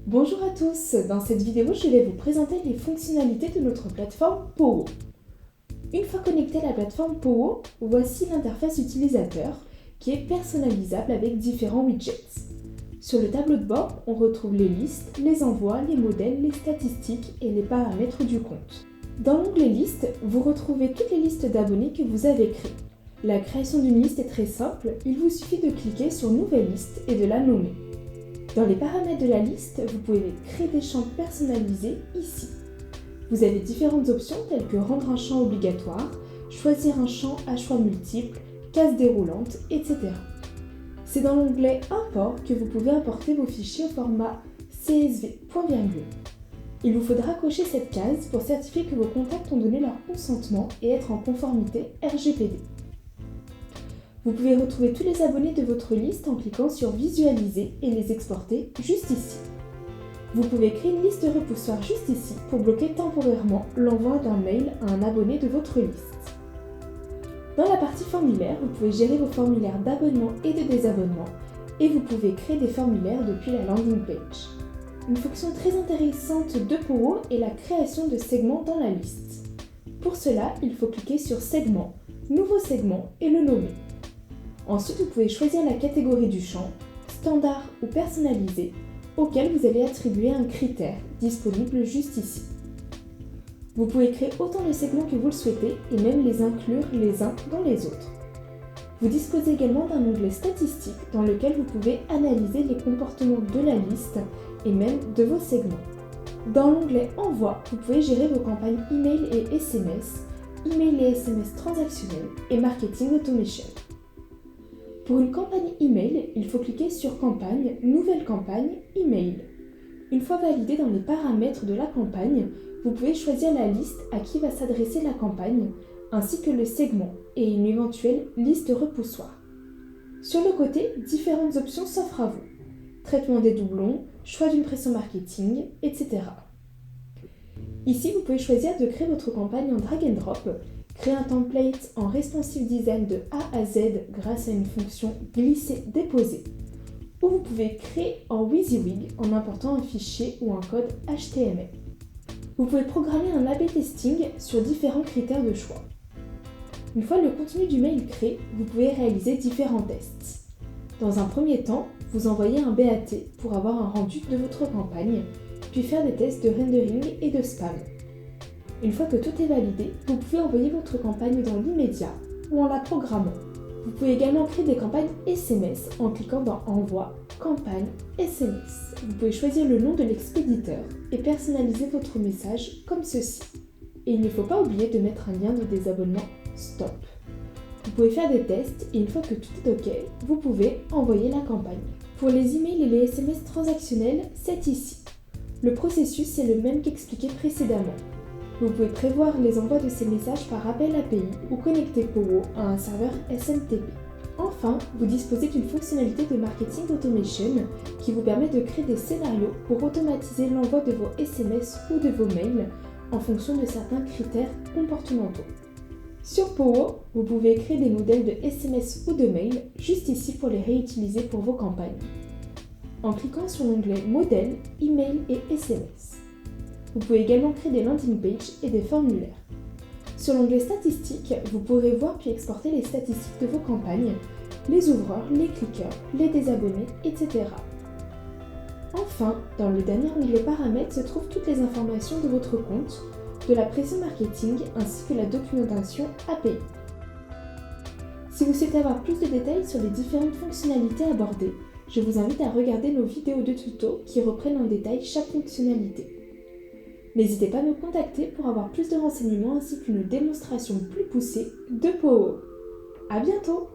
Bonjour à tous, dans cette vidéo je vais vous présenter les fonctionnalités de notre plateforme Powo. Une fois connecté à la plateforme Powo, voici l'interface utilisateur qui est personnalisable avec différents widgets. Sur le tableau de bord, on retrouve les listes, les envois, les modèles, les statistiques et les paramètres du compte. Dans l'onglet Liste, vous retrouvez toutes les listes d'abonnés que vous avez créées. La création d'une liste est très simple, il vous suffit de cliquer sur Nouvelle liste et de la nommer. Dans les paramètres de la liste, vous pouvez créer des champs personnalisés ici. Vous avez différentes options telles que rendre un champ obligatoire, choisir un champ à choix multiples, case déroulante, etc. C'est dans l'onglet Import que vous pouvez importer vos fichiers au format CSV point virgule. Il vous faudra cocher cette case pour certifier que vos contacts ont donné leur consentement et être en conformité RGPD. Vous pouvez retrouver tous les abonnés de votre liste en cliquant sur Visualiser et les exporter juste ici. Vous pouvez créer une liste de repoussoirs juste ici pour bloquer temporairement l'envoi d'un mail à un abonné de votre liste. Dans la partie formulaire, vous pouvez gérer vos formulaires d'abonnement et de désabonnement et vous pouvez créer des formulaires depuis la landing page. Une fonction très intéressante de Powo est la création de segments dans la liste. Pour cela, il faut cliquer sur Segment, Nouveau segment et le nommer. Ensuite, vous pouvez choisir la catégorie du champ, standard ou personnalisé, auquel vous allez attribuer un critère disponible juste ici. Vous pouvez créer autant de segments que vous le souhaitez et même les inclure les uns dans les autres. Vous disposez également d'un onglet Statistiques dans lequel vous pouvez analyser les comportements de la liste et même de vos segments. Dans l'onglet Envoi, vous pouvez gérer vos campagnes email et SMS, email et SMS transactionnels et marketing automation. Pour une campagne email, il faut cliquer sur Campagne, Nouvelle campagne, email. Une fois validé dans les paramètres de la campagne, vous pouvez choisir la liste à qui va s'adresser la campagne, ainsi que le segment et une éventuelle liste repoussoir. Sur le côté, différentes options s'offrent à vous. Traitement des doublons, choix d'une pression marketing, etc. Ici, vous pouvez choisir de créer votre campagne en drag and drop, créer un template en responsive design de A à Z grâce à une fonction glisser-déposer, ou vous pouvez créer en WYSIWYG en important un fichier ou un code HTML. Vous pouvez programmer un A/B testing sur différents critères de choix. Une fois le contenu du mail créé, vous pouvez réaliser différents tests. Dans un premier temps, vous envoyez un BAT pour avoir un rendu de votre campagne, puis faire des tests de rendering et de spam. Une fois que tout est validé, vous pouvez envoyer votre campagne dans l'immédiat ou en la programmant. Vous pouvez également créer des campagnes SMS en cliquant dans Envoi, Campagne, SMS. Vous pouvez choisir le nom de l'expéditeur et personnaliser votre message comme ceci. Et il ne faut pas oublier de mettre un lien de désabonnement Stop. Vous pouvez faire des tests et une fois que tout est OK, vous pouvez envoyer la campagne. Pour les emails et les SMS transactionnels, c'est ici. Le processus est le même qu'expliqué précédemment. Vous pouvez prévoir les envois de ces messages par appel API ou connecter Powo à un serveur SMTP. Enfin, vous disposez d'une fonctionnalité de marketing automation qui vous permet de créer des scénarios pour automatiser l'envoi de vos SMS ou de vos mails en fonction de certains critères comportementaux. Sur Powo, vous pouvez créer des modèles de SMS ou de mails juste ici pour les réutiliser pour vos campagnes. En cliquant sur l'onglet Modèles, Email et SMS. Vous pouvez également créer des landing pages et des formulaires. Sur l'onglet Statistiques, vous pourrez voir puis exporter les statistiques de vos campagnes, les ouvreurs, les cliqueurs, les désabonnés, etc. Enfin, dans le dernier onglet Paramètres se trouvent toutes les informations de votre compte, de la pression marketing ainsi que la documentation API. Si vous souhaitez avoir plus de détails sur les différentes fonctionnalités abordées, je vous invite à regarder nos vidéos de tuto qui reprennent en détail chaque fonctionnalité. N'hésitez pas à nous contacter pour avoir plus de renseignements ainsi qu'une démonstration plus poussée de Powo. À bientôt!